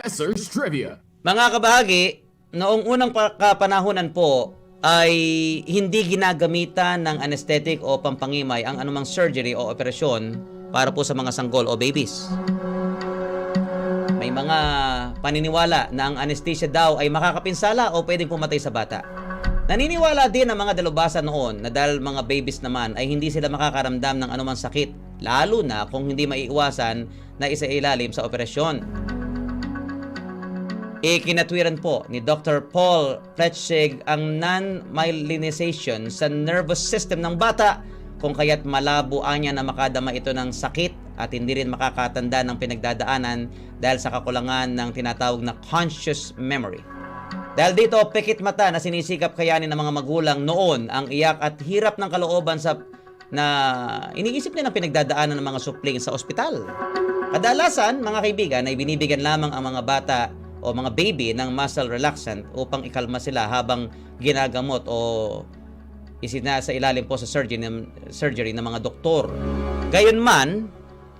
Professor's Trivia. Mga kabahagi, noong unang kapanahunan po ay hindi ginagamitan ng anesthetic o pampangimay ang anumang surgery o operasyon para po sa mga sanggol o babies. May mga paniniwala na ang anesthesia daw ay makakapinsala o pwedeng pumatay sa bata. Naniniwala din ang mga dalubhasa noon na dahil mga babies naman ay hindi sila makakaramdam ng anumang sakit, lalo na kung hindi maiiwasan na isailalim sa operasyon. Ikinatwiran po ni Dr. Paul Plechig ang non-myelinization sa nervous system ng bata kung kaya't malabo niya na makadama ito ng sakit at hindi rin makakatanda ng pinagdadaanan dahil sa kakulangan ng tinatawag na conscious memory. Dahil dito, pikit mata na sinisikap kayanin ng mga magulang noon ang iyak at hirap ng kalooban na iniisip nila ng pinagdadaanan ng mga supling sa ospital. Kadalasan, mga kaibigan, ay binibigyan lamang ang mga bata o mga baby ng muscle relaxant upang ikalma sila habang ginagamot o isinasa ilalim po sa surgery ng mga doktor. Gayunman,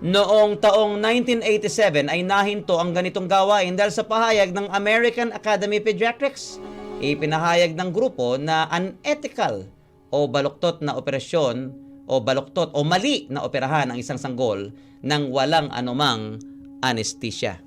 noong taong 1987 ay nahinto ang ganitong gawain dahil sa pahayag ng American Academy of Pediatrics. Ipinahayag ng grupo na unethical o baluktot na operasyon o baluktot o mali na operahan ang isang sanggol nang walang anumang anesthesia.